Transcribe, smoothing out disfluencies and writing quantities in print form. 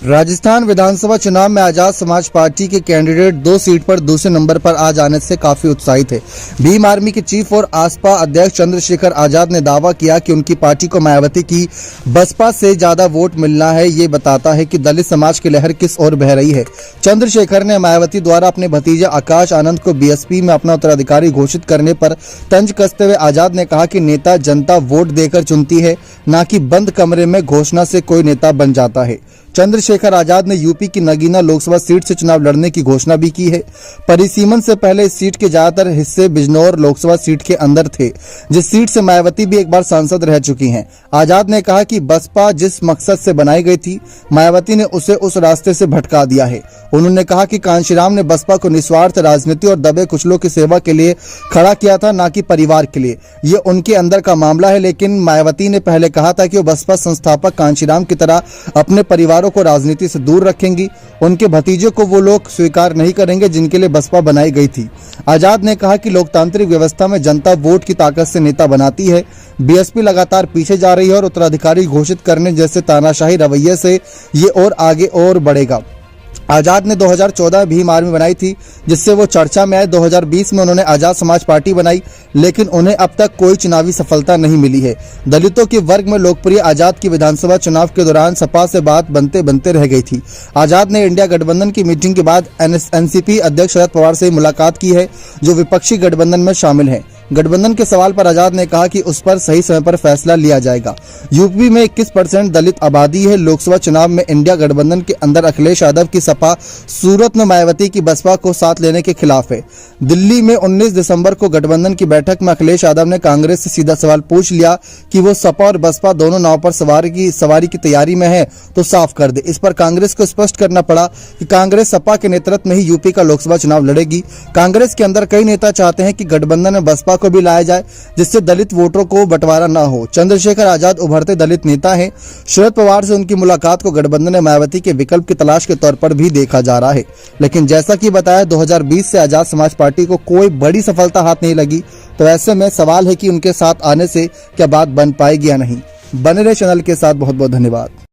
राजस्थान विधानसभा चुनाव में आजाद समाज पार्टी के कैंडिडेट 2 सीट पर दूसरे नंबर पर आ जाने से काफी उत्साहित है। भीम आर्मी के चीफ और आसपा अध्यक्ष चंद्रशेखर आजाद ने दावा किया कि उनकी पार्टी को मायावती की बसपा से ज्यादा वोट मिलना है। ये बताता है कि दलित समाज की लहर किस ओर बह रही है। चंद्रशेखर ने मायावती द्वारा अपने भतीजे आकाश आनंद को बीएसपी में अपना उत्तराधिकारी घोषित करने पर तंज कसते हुए आजाद ने कहा कि नेता जनता वोट देकर चुनती है, न कि बंद कमरे में घोषणा से कोई नेता बन जाता है। चंद्रशेखर आजाद ने यूपी की नगीना लोकसभा सीट से चुनाव लड़ने की घोषणा भी की है। परिसीमन से पहले इस सीट के ज्यादातर हिस्से बिजनौर लोकसभा सीट के अंदर थे, जिस सीट से मायावती भी एक बार सांसद रह चुकी हैं। आजाद ने कहा कि बसपा जिस मकसद से बनाई गई थी, मायावती ने उसे उस रास्ते से भटका दिया है। उन्होंने कहा कि कांशीराम ने बसपा को निस्वार्थ राजनीति और दबे कुचलों की सेवा के लिए खड़ा किया था, न कि परिवार के लिए। ये उनके अंदर का मामला है, लेकिन मायावती ने पहले कहा था कि वो बसपा संस्थापक कांशीराम की तरह अपने परिवारों को राजनीति से दूर रखेंगी। उनके भतीजे को वो लोग स्वीकार नहीं करेंगे जिनके लिए बसपा बनाई गई थी। आजाद ने कहा कि लोकतांत्रिक व्यवस्था में जनता वोट की ताकत से नेता बनाती है। बीएसपी लगातार पीछे जा रही है और उत्तराधिकारी घोषित करने जैसे तानाशाही रवैये से ये और आगे और बढ़ेगा। आजाद ने 2014 में भीम आर्मी बनाई थी, जिससे वो चर्चा में आए। 2020 में उन्होंने आजाद समाज पार्टी बनाई, लेकिन उन्हें अब तक कोई चुनावी सफलता नहीं मिली है। दलितों के वर्ग में लोकप्रिय आजाद की विधानसभा चुनाव के दौरान सपा से बात बनते बनते रह गई थी। आजाद ने इंडिया गठबंधन की मीटिंग के बाद एनसीपी अध्यक्ष शरद पवार से मुलाकात की है, जो विपक्षी गठबंधन में शामिल है। गठबंधन के सवाल पर आजाद ने कहा कि उस पर सही समय पर फैसला लिया जाएगा। यूपी में 21% दलित आबादी है। लोकसभा चुनाव में इंडिया गठबंधन के अंदर अखिलेश यादव की सपा, सूरत में मायावती की बसपा को साथ लेने के खिलाफ है। दिल्ली में 19 दिसंबर को गठबंधन की बैठक में अखिलेश यादव ने कांग्रेस से सीधा सवाल पूछ लिया कि वो सपा और बसपा दोनों नाव पर सवारी की तैयारी में है तो साफ कर दे। इस पर कांग्रेस को स्पष्ट करना पड़ा कि कांग्रेस सपा के नेतृत्व में ही यूपी का लोकसभा चुनाव लड़ेगी। कांग्रेस के अंदर कई नेता चाहते हैं कि गठबंधन में बसपा को भी लाया जाए, जिससे दलित वोटरों को बंटवारा न हो। चंद्रशेखर आजाद उभरते दलित नेता हैं। शरद पवार से उनकी मुलाकात को गठबंधन में मायावती के विकल्प की तलाश के तौर पर भी देखा जा रहा है। लेकिन जैसा कि बताया, 2020 से आजाद समाज पार्टी को कोई बड़ी सफलता हाथ नहीं लगी, तो ऐसे में सवाल है कि उनके साथ आने से क्या बात बन पाएगी या नहीं। बने रहे चैनल के साथ। बहुत बहुत धन्यवाद।